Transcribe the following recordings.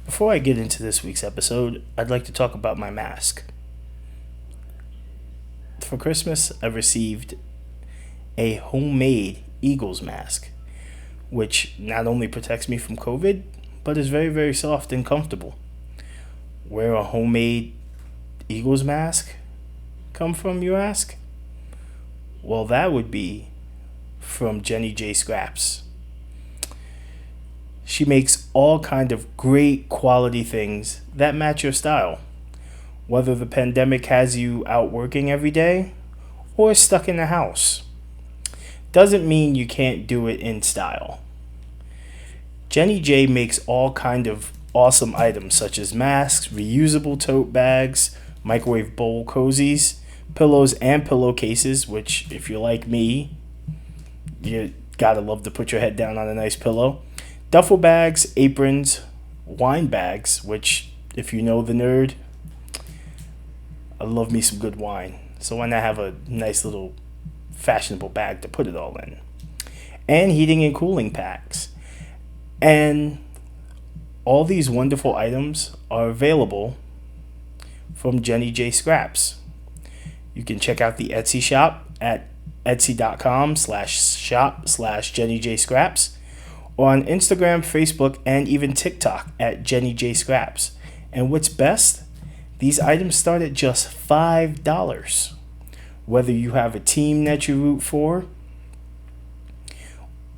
Before I get into this week's episode, I'd like to talk about my mask. For Christmas, I received a homemade Eagles mask, which not only protects me from COVID, but is very, very soft and comfortable. Where a homemade Eagles mask come from, you ask? Well, that would be from Jenny J Scraps. She makes all kind of great quality things that match your style. Whether the pandemic has you out working every day or stuck in the house, doesn't mean you can't do it in style. Jenny J makes all kind of awesome items such as masks, reusable tote bags, microwave bowl cozies, pillows and pillowcases, which if you're like me, you gotta love to put your head down on a nice pillow. Duffel bags, aprons, wine bags, which if you know the nerd, I love me some good wine. So why not have a nice little fashionable bag to put it all in? And heating and cooling packs. And all these wonderful items are available from Jenny J Scraps. You can check out the Etsy shop at etsy.com/shop/Jenny J Scraps or on Instagram, Facebook, and even TikTok at Jenny J Scraps. And what's best? These items start at just $5. Whether you have a team that you root for,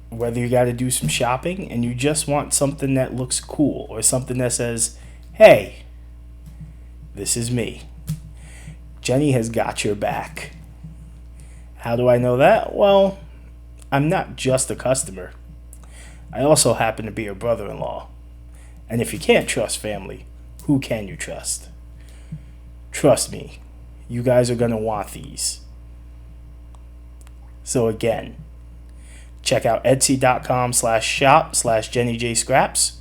whether you got to do some shopping and you just want something that looks cool or something that says, hey, this is me. Jenny has got your back. How do I know that? Well, I'm not just a customer. I also happen to be her brother-in-law. And if you can't trust family, who can you trust? Trust me, you guys are going to want these. So again, check out etsy.com/shop/Jenny J Scraps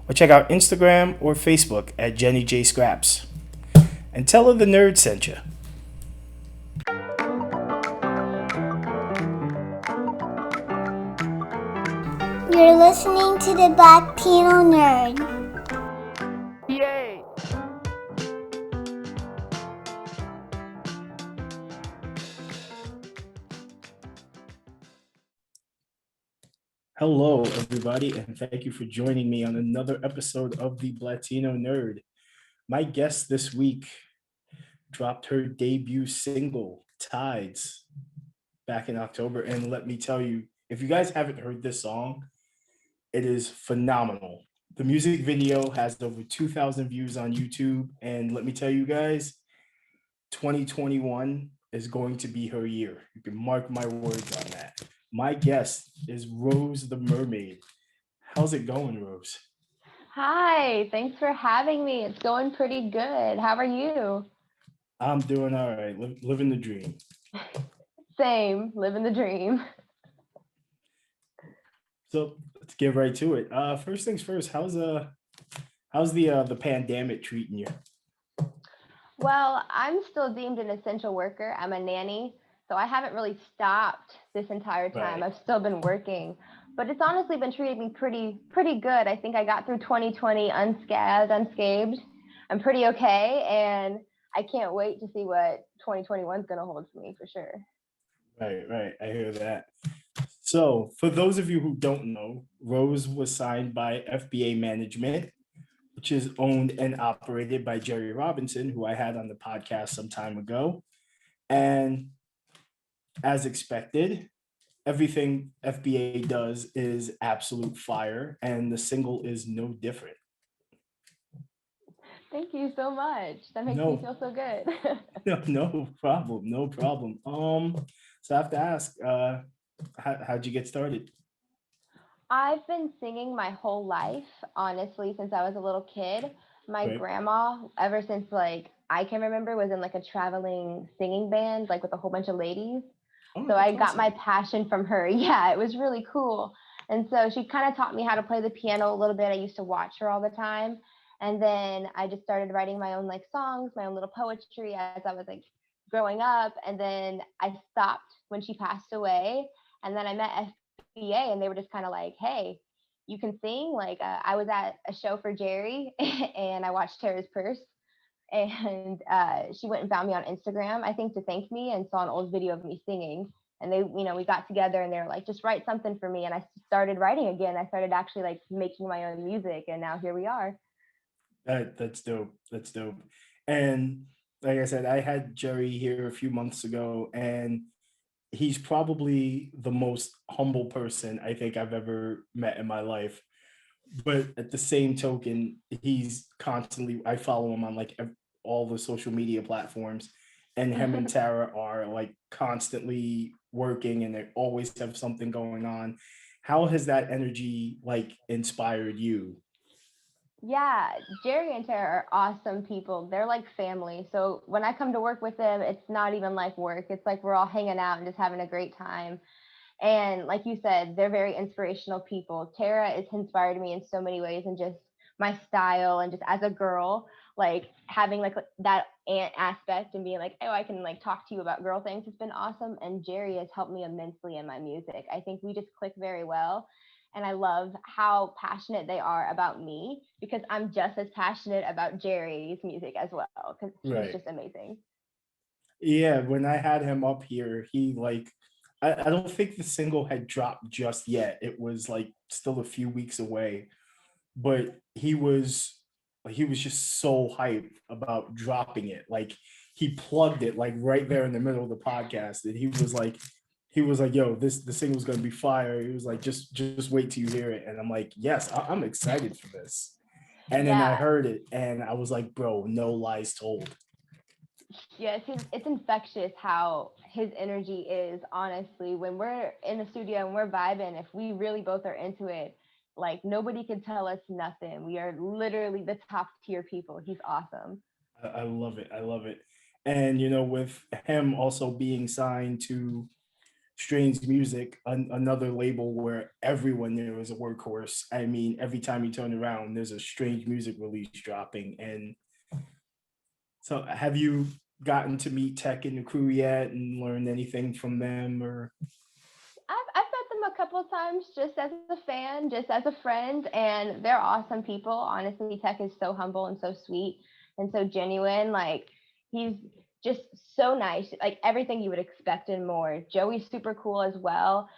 or check out Instagram or Facebook at Jenny J Scraps. And tell her the nerd sent you. You're listening to the Blatino Nerd. Yay! Hello, everybody, and thank you for joining me on another episode of the Blatino Nerd. My guest this week dropped her debut single, Tides, back in October. And let me tell you, if you guys haven't heard this song, it is phenomenal. The music video has over 2,000 views on YouTube. And let me tell you guys, 2021 is going to be her year. You can mark my words on that. My guest is Rose the Mermaid. How's it going, Rose? Hi, thanks for having me. It's going pretty good. How are you? I'm doing all right, living the dream. Same, living the dream. So let's get right to it. First things first. How's the pandemic treating you? Well, I'm still deemed an essential worker. I'm a nanny, so I haven't really stopped this entire time. Right. I've still been working, but it's honestly been treating me pretty good. I think I got through 2020 unscathed. I'm pretty okay, and I can't wait to see what 2021 is going to hold for me for sure. Right. I hear that. So, for those of you who don't know, Rose was signed by FBA Management, which is owned and operated by Jerry Robinson, who I had on the podcast some time ago. And as expected, everything FBA does is absolute fire, and the single is no different. Thank you so much. That makes me No, feel so good. no problem, no problem. So I have to ask, how'd you get started? I've been singing my whole life, honestly, since I was a little kid. My Right. grandma, ever since like I can remember, was in like a traveling singing band, like with a whole bunch of ladies. Oh, So that's I got my awesome. passion from her. Yeah, it was really cool. And so she kind of taught me how to play the piano a little bit. I used to watch her all the time. And then I just started writing my own like songs, my own little poetry as I was like growing up. And then I stopped when she passed away. And then I met FBA and they were just kind of like, hey, you can sing. Like I was at a show for Jerry and I watched Tara's Purse, and she went and found me on Instagram, I think, to thank me, and saw an old video of me singing. And they, we got together and they were like, just write something for me. And I started writing again. I started actually like making my own music, and now here we are. That's dope. That's dope. And like I said, I had Jerry here a few months ago, and he's probably the most humble person I think I've ever met in my life. But at the same token, he's constantly, I follow him on like all the social media platforms, and him and Tara are like constantly working, and they always have something going on. How has that energy like inspired you? Yeah, Jerry and Tara are awesome people. They're like family. So when I come to work with them, it's not even like work. It's like we're all hanging out and just having a great time. And like you said, they're very inspirational people. Tara has inspired me in so many ways, and just my style, and just as a girl, like having like that aunt aspect and being like, oh, I can like talk to you about girl things has been awesome. And Jerry has helped me immensely in my music. I think we just click very well. And I love how passionate they are about me, because I'm just as passionate about Jerry's music as well, because he's Right. just amazing. Yeah, when I had him up here, he like, I don't think the single had dropped just yet. It was like still a few weeks away, but he was just so hyped about dropping it. Like he plugged it like right there in the middle of the podcast, and he was like, "Yo, the single's gonna be fire." He was like, "Just wait till you hear it," and I'm like, "Yes, I'm excited for this." And then I Yeah. heard it, and I was like, "Bro, no lies told." Yeah, it's infectious how his energy is, honestly. When we're in the studio and we're vibing, if we really both are into it, like nobody can tell us nothing. We are literally the top tier people. He's awesome. I love it. I love it. And with him also being signed to Strange Music, another label where everyone there is a workhorse. I mean, every time you turn around, there's a Strange Music release dropping. And so, have you gotten to meet Tech and the crew yet, and learned anything from them? Or I've met them a couple of times just as a fan, just as a friend, and they're awesome people. Honestly, Tech is so humble and so sweet and so genuine. Like he's just so nice, like everything you would expect and more. Joey's super cool as well.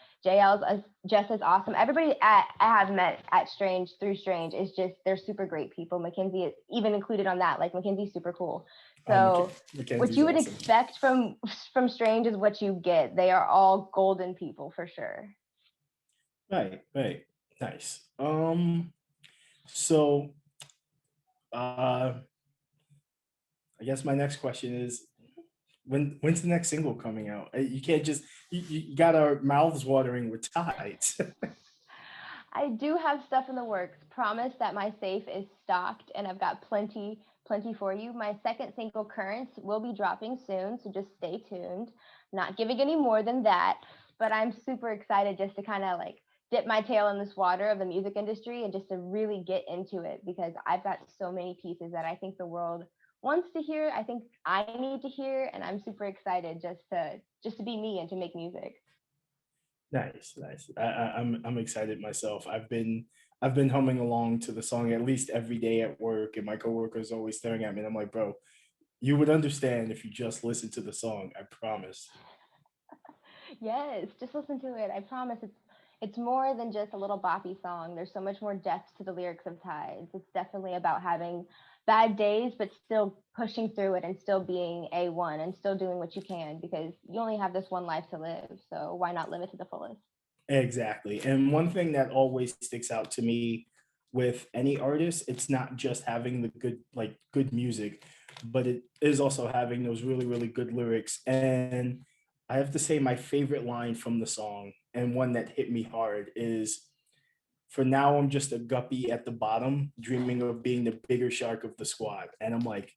Just as awesome. Everybody I have met at Strange through Strange is just, they're super great people. Mackenzie is even included on that. Like Mackenzie's super cool. So what Mackenzie's you would awesome. expect from Strange is what you get. They are all golden people for sure. Right, right. Nice. So, uh, I guess my next question is, when's the next single coming out? You can't just you got our mouths watering with tides. I do have stuff in the works. Promise that my safe is stocked and I've got plenty for you. My second single, Currents, will be dropping soon, so just stay tuned. Not giving any more than that, but I'm super excited just to kind of like dip my tail in this water of the music industry and just to really get into it, because I've got so many pieces that I think the world wants to hear. I think I need to hear, and I'm super excited just to be me and to make music. Nice, nice. I'm excited myself. I've been humming along to the song at least every day at work, and my coworkers always staring at me. And I'm like, bro, you would understand if you just listened to the song. I promise. Yes, just listen to it. I promise it's more than just a little boppy song. There's so much more depth to the lyrics of Tides. It's definitely about having bad days, but still pushing through it and still being A1 and still doing what you can, because you only have this one life to live. So why not live it to the fullest? Exactly. And one thing that always sticks out to me with any artist, it's not just having the good music, but it is also having those really, really good lyrics. And I have to say, my favorite line from the song, and one that hit me hard, is, "For now, I'm just a guppy at the bottom, dreaming of being the bigger shark of the squad." And I'm like,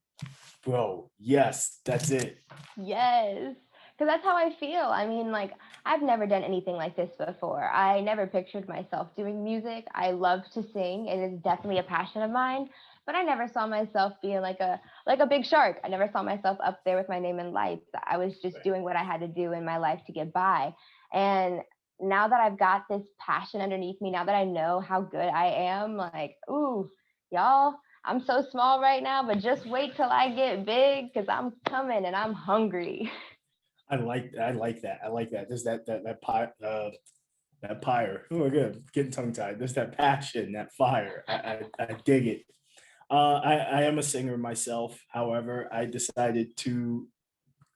bro, yes, that's it. Yes, because that's how I feel. I mean, like, I've never done anything like this before. I never pictured myself doing music. I love to sing. It is definitely a passion of mine, but I never saw myself being like a big shark. I never saw myself up there with my name in lights. I was just doing what I had to do in my life to get by. And now that I've got this passion underneath me, now that I know how good I am, like, ooh, y'all, I'm so small right now, but just wait till I get big because I'm coming and I'm hungry. I like that. I like that. There's that pie that pyre. Oh my god, getting tongue tied. There's that passion, that fire. I dig it. I am a singer myself. However, I decided to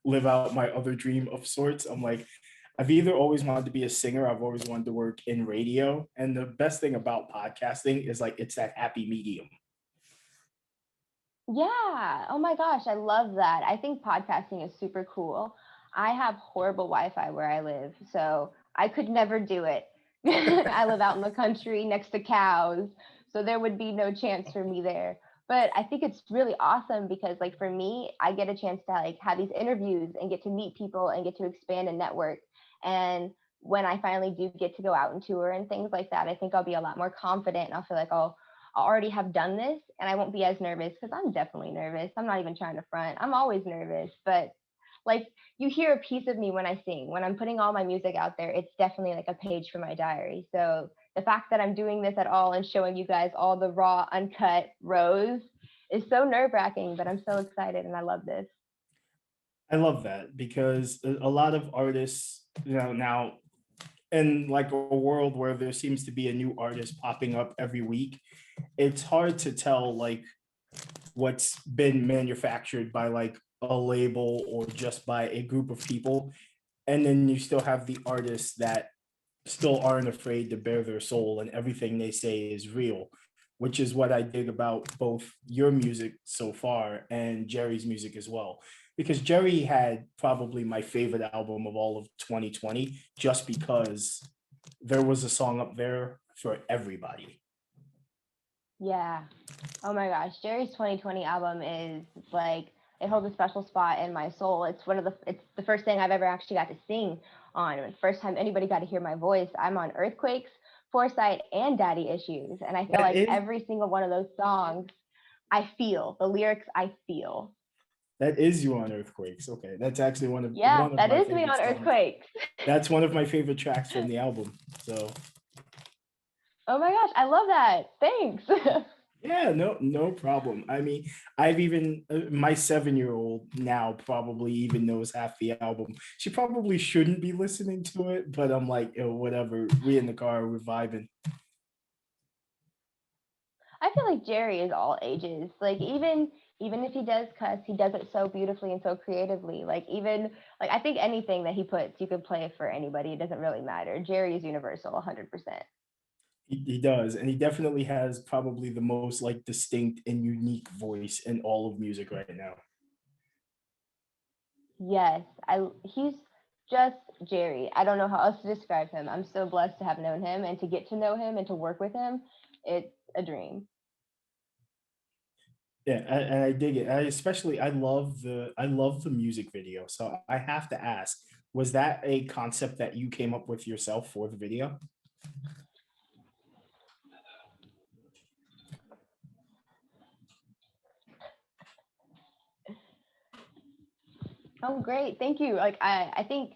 live out my other dream of sorts. I'm like, I've either always wanted to be a singer, I've always wanted to work in radio. And the best thing about podcasting is like it's that happy medium. Yeah. Oh my gosh, I love that. I think podcasting is super cool. I have horrible Wi-Fi where I live, so I could never do it. I live out in the country next to cows, so there would be no chance for me there. But I think it's really awesome because like for me, I get a chance to like have these interviews and get to meet people and get to expand and network. And when I finally do get to go out and tour and things like that, I think I'll be a lot more confident and I'll feel like, oh, I already have done this and I won't be as nervous because I'm definitely nervous. I'm not even trying to front. I'm always nervous, but like you hear a piece of me when I sing. When I'm putting all my music out there, it's definitely like a page for my diary. So the fact that I'm doing this at all and showing you guys all the raw, uncut Rose is so nerve wracking, but I'm so excited and I love this. I love that because a lot of artists, now in like a world where there seems to be a new artist popping up every week, it's hard to tell like what's been manufactured by like a label or just by a group of people. And then you still have the artists that still aren't afraid to bare their soul and everything they say is real, which is what I dig about both your music so far and Jerry's music as well. Because Jerry had probably my favorite album of all of 2020 just because there was a song up there for everybody. Yeah. Oh my gosh, Jerry's 2020 album is like it holds a special spot in my soul. It's the first thing I've ever actually got to sing on. The first time anybody got to hear my voice. I'm on Earthquakes, Foresight, and Daddy Issues, and I feel That like is every single one of those songs, I feel the lyrics. I feel. that is you on Earthquakes. Okay, that's actually Yeah, one of that my is me favorite on songs. Earthquakes. That's one of my favorite tracks from the album. So Oh my gosh, I love that. Thanks. yeah, no problem. I mean, I've even my 7 year old now probably even knows half the album. She probably shouldn't be listening to it, but I'm like, oh, whatever. We in the car, we're vibing. I feel like Jerry is all ages. Like even if he does cuss, he does it so beautifully and so creatively. Like even like I think anything that he puts, you could play it for anybody. It doesn't really matter. Jerry is universal, 100%. He does, and he definitely has probably the most like distinct and unique voice in all of music right now. Yes, I he's just Jerry. I don't know how else to describe him. I'm so blessed to have known him and to get to know him and to work with him. It's a dream. Yeah, and I dig it. I love the music video. So I have to ask, was that a concept that you came up with yourself for the video? Oh, great. Thank you. Like I think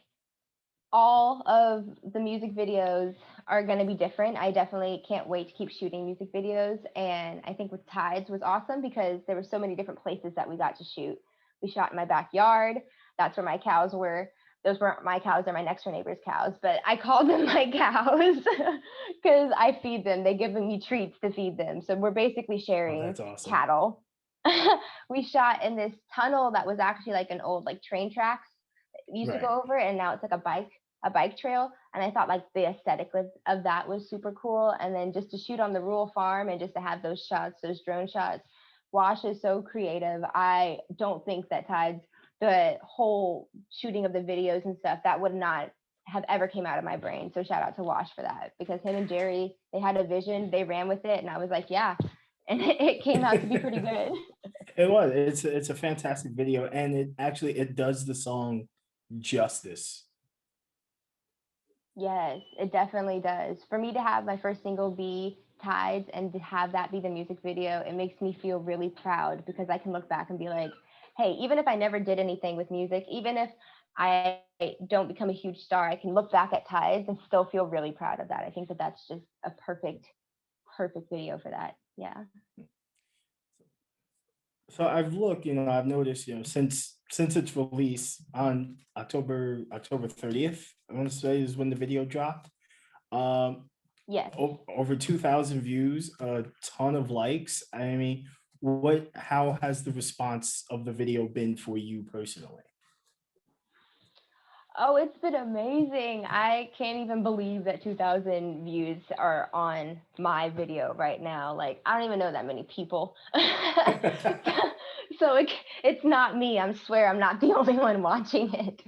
all of the music videos are going to be different. I definitely can't wait to keep shooting music videos. And I think with Tides was awesome because there were so many different places that we got to shoot. We shot in my backyard. That's where my cows were. Those weren't my cows, they're my next door neighbor's cows, but I called them my cows because I feed them. They give me treats to feed them. So we're basically Oh, sharing that's awesome. cattle. We shot in this tunnel that was actually like an old like train tracks used to Right. go over, and now it's like a bike trail. And I thought like the aesthetic of that was super cool. And then just to shoot on the rural farm and just to have those shots, those drone shots. Wash is so creative. I don't think that Tides, the whole shooting of the videos and stuff, that would not have ever came out of my brain. So shout out to Wash for that because him and Jerry, they had a vision, they ran with it, and I was like, yeah. And it came out to be pretty good. It was. It's a fantastic video, and it does the song justice. Yes, it definitely does. For me to have my first single be Tides and to have that be the music video, it makes me feel really proud because I can look back and be like, hey, even if I never did anything with music, even if I don't become a huge star, I can look back at Ties and still feel really proud of that. I think that that's just a perfect video for that. Yeah. So I've looked, I've noticed, since its release on October 30th, I want to say is when the video dropped. Um, Yes. over 2,000 views, a ton of likes. I mean, how has the response of the video been for you personally? Oh, it's been amazing. I can't even believe that 2,000 views are on my video right now. Like, I don't even know that many people. So it's not me. I swear I'm not the only one watching it.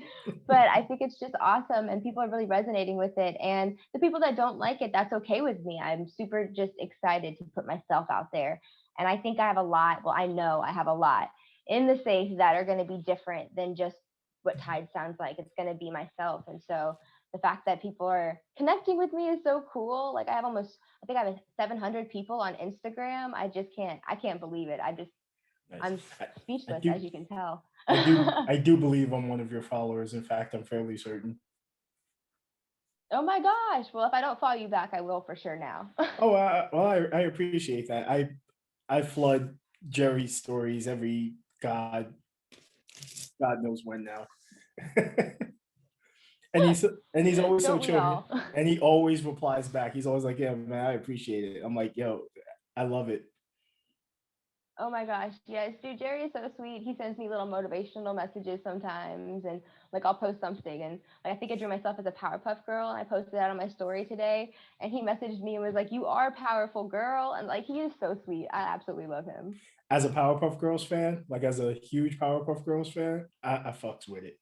But I think it's just awesome and people are really resonating with it. And the people that don't like it, that's okay with me. I'm super just excited to put myself out there. And I think I have a lot, well, I know I have a lot in the space that are going to be different than just what Tide sounds like. It's going to be myself. And so the fact that people are connecting with me is so cool. Like I think I have 700 people on Instagram. I can't believe it. Nice. I'm I speechless, do, as you can tell. I do believe I'm one of your followers. In fact, I'm fairly certain. Oh my gosh. Well, if I don't follow you back, I will for sure now. Oh, I appreciate that. I flood Jerry's stories every God knows when now. and he's always so Don't we chill. all? And he always replies back. He's always like, "Yeah, man, I appreciate it." I'm like, "Yo, I love it." Oh my gosh, yes, dude, Jerry is so sweet. He sends me little motivational messages sometimes, and like I'll post something, and like I think I drew myself as a Powerpuff Girl, and I posted that on my story today, and he messaged me and was like, "You are powerful, girl," and like he is so sweet. I absolutely love him. As a Powerpuff Girls fan, like as a huge Powerpuff Girls fan, I fucks with it.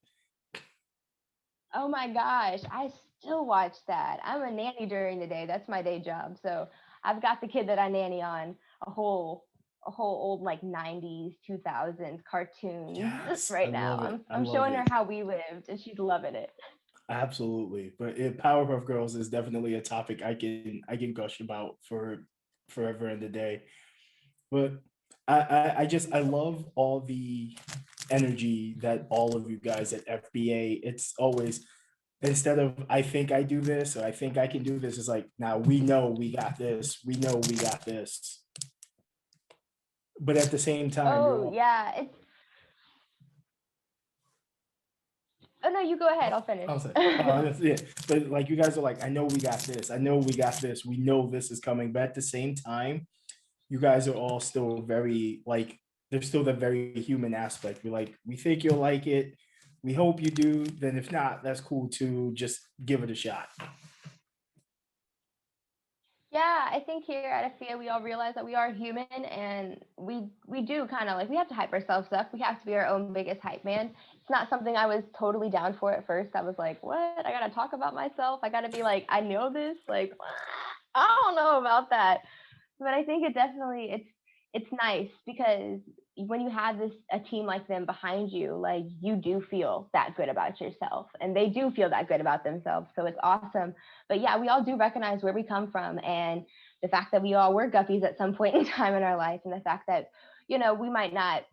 Oh my gosh, I still watch that. I'm a nanny during the day. That's my day job. So I've got the kid that I nanny on a whole old like 90s, 2000s cartoons Yes, I right now. love it. I I'm love showing her it. how we lived and she's loving it. Absolutely. But Powerpuff Girls is definitely a topic I can gush about for forever and a day. But I love all the energy that all of you guys at FBA. It's always, instead of I think I do this or I think I can do this, it's like, now we know we got this. We know we got this. But at the same time, you're Oh, all, yeah. It's Oh no, you go ahead. I'll finish. I'll say, that's it. But like you guys are like, I know we got this. I know we got this. We know this is coming. But at the same time, you guys are all still very like, there's still that very human aspect. We're like, we think you'll like it. We hope you do. Then if not, that's cool too. Just give it a shot. Yeah, I think here at Afia we all realize that we are human and we do kind of like we have to hype ourselves up. We have to be our own biggest hype man. It's not something I was totally down for at first. I was like, "What? I got to talk about myself. I got to be like, I know this." Like, I don't know about that. But I think it's nice because when you have a team like them behind you, like you do feel that good about yourself and they do feel that good about themselves. So it's awesome. But yeah, we all do recognize where we come from and the fact that we all were guppies at some point in time in our life and the fact that, we might not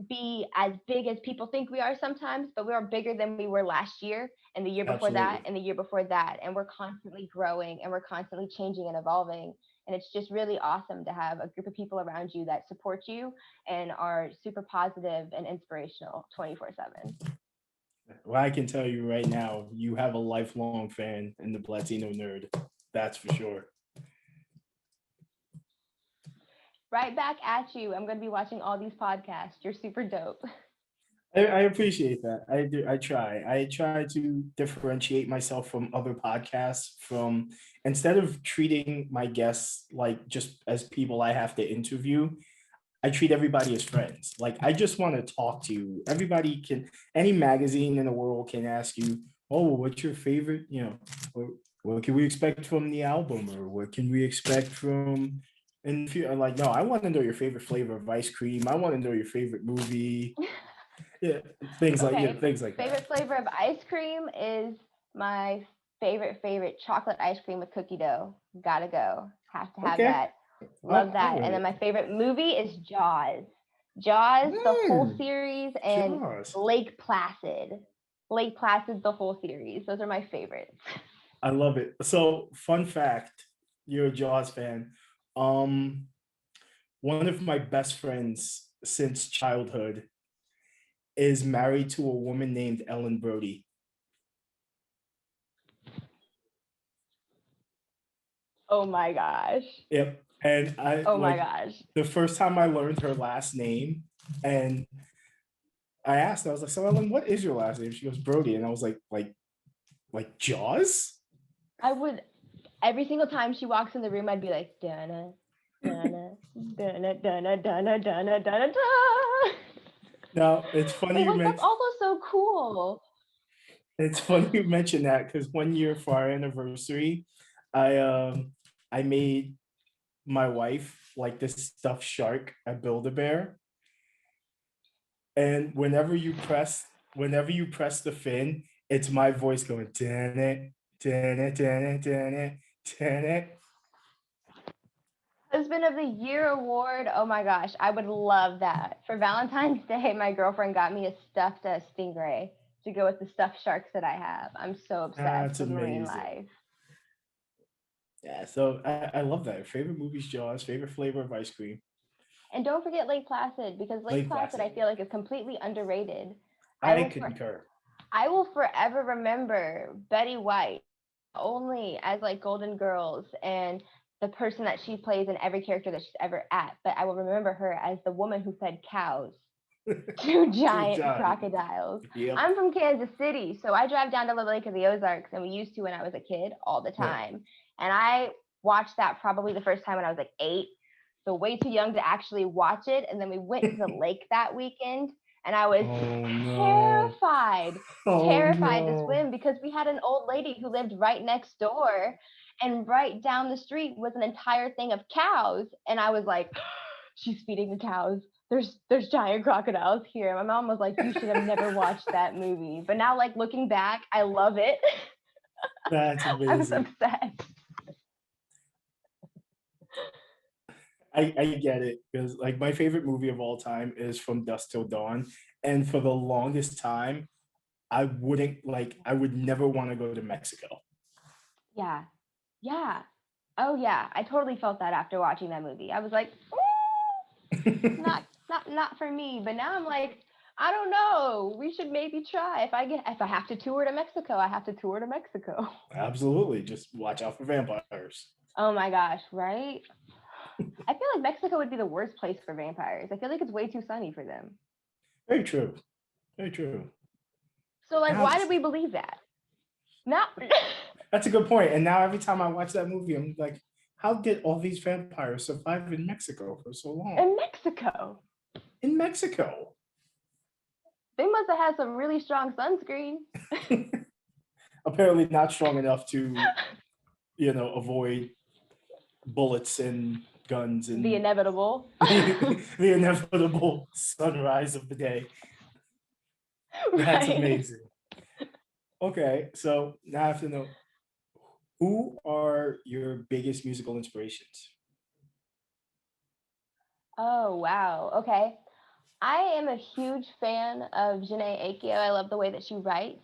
be as big as people think we are sometimes, but we are bigger than we were last year and the year before that Absolutely. and the year before that. And we're constantly growing and we're constantly changing and evolving. And it's just really awesome to have a group of people around you that support you and are super positive and inspirational 24/7. Well, I can tell you right now, you have a lifelong fan in the Blatino nerd. That's for sure. Right back at you. I'm going to be watching all these podcasts. You're super dope. I appreciate that. I do. I try. I try to differentiate myself from other podcasts. From instead of treating my guests like just as people I have to interview, I treat everybody as friends. Like I just want to talk to you. Everybody can, any magazine in the world can ask you, "Oh, what's your favorite? What can we expect from the album, or what can we expect from?" And if you're like, "No, I want to know your favorite flavor of ice cream. I want to know your favorite movie." Yeah, Okay. things like Favorite that. flavor of ice cream is my favorite chocolate ice cream with cookie dough. Gotta go. Have to have Okay, that. Love I'm that. with And then it. my favorite movie is Jaws. Jaws, the whole series, and Jaws. Lake Placid. Lake Placid, the whole series. Those are my favorites. I love it. So, fun fact, you're a Jaws fan. Um, One of my best friends since childhood is married to a woman named Ellen Brody. Oh my gosh. Yep. And I Oh my like gosh. the first time I learned her last name, and I asked, I was like, "So Ellen, what is your last name?" She goes, "Brody," and I was like Jaws. I would every single time she walks in the room, I'd be like, Donna, Donna, Donna, Donna, Donna, Donna, Donna, Donna. Now it's funny But you like that's mentioned. also so cool. It's funny you mentioned that because 1 year for our anniversary, I um I made my wife like this stuffed shark at Build a Bear, and whenever you press the fin, it's my voice going dan it, dan it, dan it, dan it, dan it. Husband of the Year award. Oh my gosh, I would love that. For Valentine's Day, my girlfriend got me a stuffed stingray to go with the stuffed sharks that I have. I'm so obsessed That's with marine amazing. life. Yeah, so I love that. Favorite movies, Jaws. Favorite flavor of ice cream, And don't forget Lake Placid because Lake Lake Placid I Placid. feel like is completely underrated. I I will for, concur. I will forever remember Betty White only as like Golden Girls and the person that she plays in every character that she's ever at, but I will remember her as the woman who fed cows to Too giant giant. crocodiles. Yep. I'm from Kansas City, so I drive down to the Lake of the Ozarks, and we used to when I was a kid all the Yeah. time. And I watched that probably the first time when I was like 8, so way too young to actually watch it. And then we went to the lake that weekend, and I was Oh no. terrified, Oh terrified to no. swim because we had an old lady who lived right next door, and right down the street was an entire thing of cows. And I was like, she's feeding the cows. There's giant crocodiles here. My mom was like, you should have never watched that movie. But now, like looking back, I love it. That's I was amazing. obsessed. I get it because like my favorite movie of all time is From Dusk Till Dawn. And for the longest time, I would never want to go to Mexico. Yeah, yeah. Oh yeah, I totally felt that after watching that movie. I was like, not for me. But now I'm like, I don't know. We should maybe try. If I have to tour to Mexico, I have to tour to Mexico. Absolutely. Just watch out for vampires. Oh my gosh, right? I feel like Mexico would be the worst place for vampires. I feel like it's way too sunny for them. Very true. Very true. So like, Now, why did we believe that? Not that's a good point. And now every time I watch that movie, I'm like, how did all these vampires survive in Mexico for so long? in Mexico. In Mexico. They must have had some really strong sunscreen. Apparently not strong enough to, avoid bullets and guns The and inevitable. the inevitable sunrise of the day. That's Right. amazing. Okay, so now I have to know, who are your biggest musical inspirations? Oh wow. Okay. I am a huge fan of Janae Aikio. I love the way that she writes.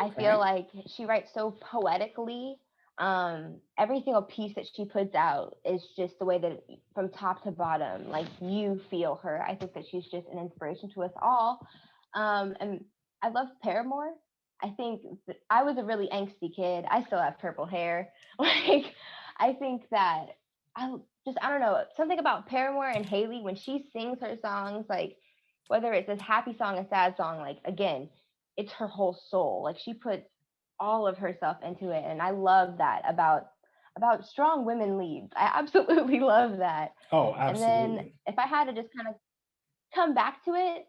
I feel Okay. like she writes so poetically. Every single piece that she puts out is just the way that from top to bottom, like you feel her. I think that she's just an inspiration to us all. And I love Paramore. I think I was a really angsty kid. I still have purple hair. Like, I think that I don't know, something about Paramore and Haley when she sings her songs, like whether it's a happy song, a sad song, like again, it's her whole soul. Like she puts all of herself into it, and I love that about strong women leads. I absolutely love that. Oh, And then absolutely. if I had to just kind of come back to it,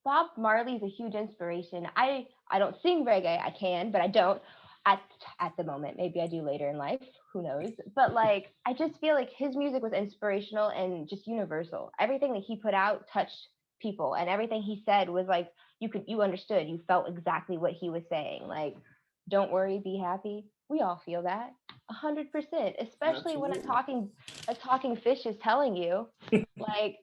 Bob Marley is a huge inspiration. I don't sing reggae. I can, but I don't at at the moment. Maybe I do later in life. Who knows? But like I just feel like his music was inspirational and just universal. Everything that he put out touched people, and everything he said was like you understood. You felt exactly what he was saying. Like, don't worry, be happy. We all feel that 100%, especially when Absolutely. a talking fish is telling you, like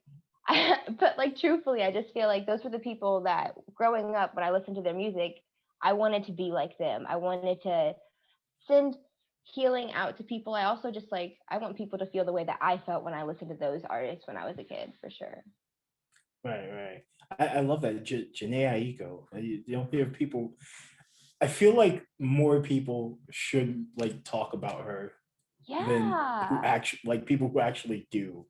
but like truthfully, I just feel like those were the people that growing up when I listened to their music, I wanted to be like them. I wanted to send healing out to people. I also just like I want people to feel the way that I felt when I listened to those artists when I was a kid, for sure. Right. I love that. Janae Aiko. You don't hear people. I feel like more people should like talk about her than who Yeah. actually like people who actually do.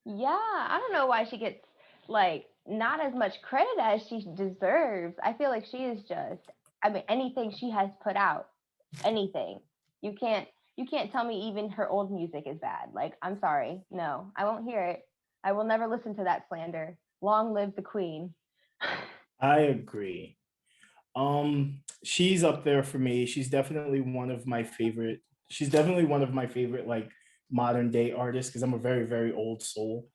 Yeah. I don't know why she gets like not as much credit as she deserves. I feel like she is just I mean anything she has put out, anything. You can't you can't tell me even her old music is bad. Like, I'm sorry. No, I won't hear it. I will never listen to that slander. Long live the queen. I agree. She's up there for me. She's definitely one of my favorite. She's definitely one of my favorite like modern day artists because I'm a very, very old soul.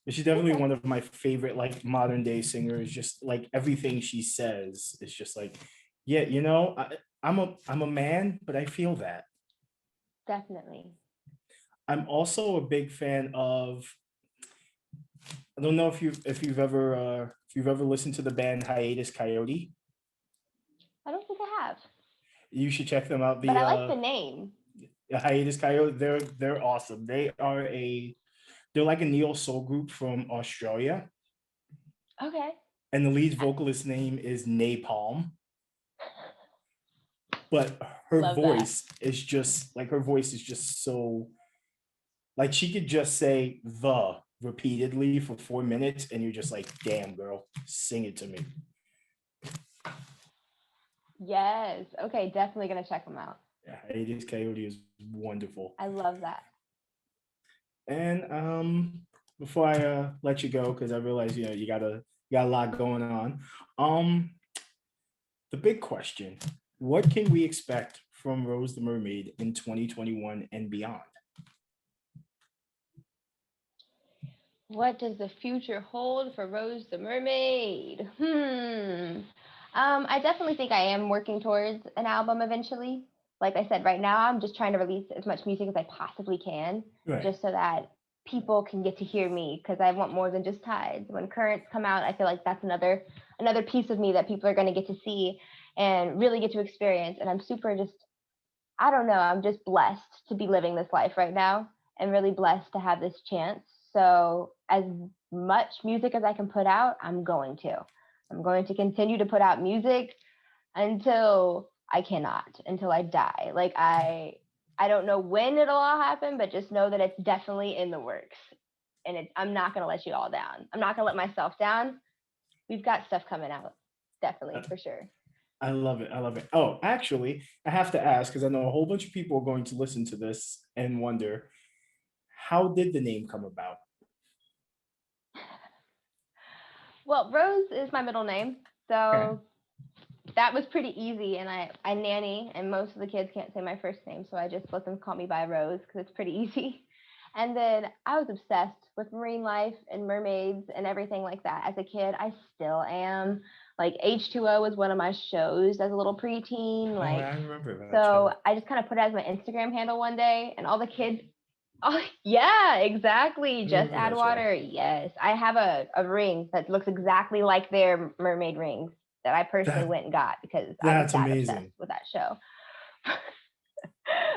But she's definitely Okay. one of my favorite like modern day singers. Just like everything she says is just like, yeah, I'm a man, but I feel that. Definitely. I'm also a big fan of. I don't know if you've ever listened to the band Hiatus Coyote. I don't think I have, You should check them out. but The I like the name. Hiatus Coyote, they're awesome. They're like a neo soul group from Australia, Okay. and the lead vocalist name is Napalm. But Love that. her voice is just so like she could just say the repeatedly for 4 minutes, and you're just like, damn girl, sing it to me. Yes. Okay, definitely gonna check them out. Yeah, Hiatus Coyote is wonderful. I love that. And before I let you go, because I realize you got a lot going on. Um, the big question: what can we expect from Rose the Mermaid in 2021 and beyond? What does the future hold for Rose the Mermaid? I definitely think I am working towards an album eventually. Like I said, right now I'm just trying to release as much music as I possibly can, Right. just so that people can get to hear me because I want more than just tides. When currents come out, I feel like that's another piece of me that people are going to get to see and really get to experience. And I'm super just I don't know, I'm just blessed to be living this life right now and really blessed to have this chance. So, as much music as I can put out, I'm going to. I'm going to continue to put out music until I cannot, until I die. Like I don't know when it'll all happen, but just know that it's definitely in the works. And I'm not going to let you all down. I'm not going to let myself down. We've got stuff coming out. Definitely, for sure. I love it. I love it. Oh, actually, I have to ask because I know a whole bunch of people are going to listen to this and wonder how did the name come about? Well, Rose is my middle name. Okay. So that was pretty easy. And I nanny, and most of the kids can't say my first name. So I just let them call me by Rose because it's pretty easy. And then I was obsessed with marine life and mermaids and everything like that. As a kid, I still am. Like H2O was one of my shows as a little preteen. Oh, Like, I remember that so show. I just kind of put it as my Instagram handle one day, and all the kids oh, yeah, exactly. I Just remember add that show. water. Yes. I have a ring that looks exactly like their mermaid rings that I personally That went and got because I was that's that obsessed amazing. with that show.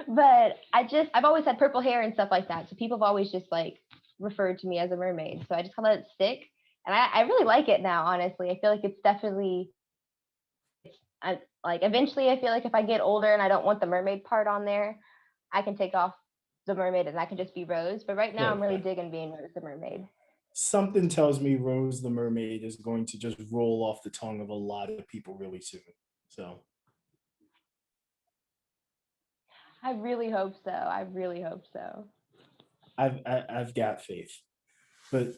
But I've always had purple hair and stuff like that. So people have always just like referred to me as a mermaid. So I just kind of let it stick. And I really like it now, honestly. I feel like it's definitely like eventually I feel like if I get older and I don't want the mermaid part on there, I can take off the mermaid and I can just be Rose. But right now I'm really Right. digging being Rose the Mermaid. Something tells me Rose the Mermaid is going to just roll off the tongue of a lot of people really soon. So I really hope so. I really hope so. I've got faith. But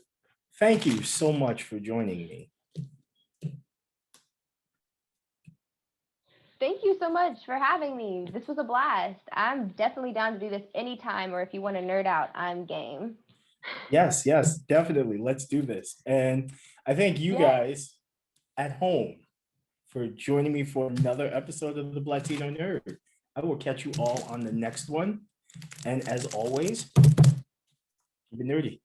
thank you so much for joining me. Thank you so much for having me. This was a blast. I'm definitely down to do this anytime, or if you want to nerd out, I'm game. Yes, definitely. Let's do this. And I thank you Yes. guys at home for joining me for another episode of the Blatino Nerd. I will catch you all on the next one. And as always, keep it nerdy.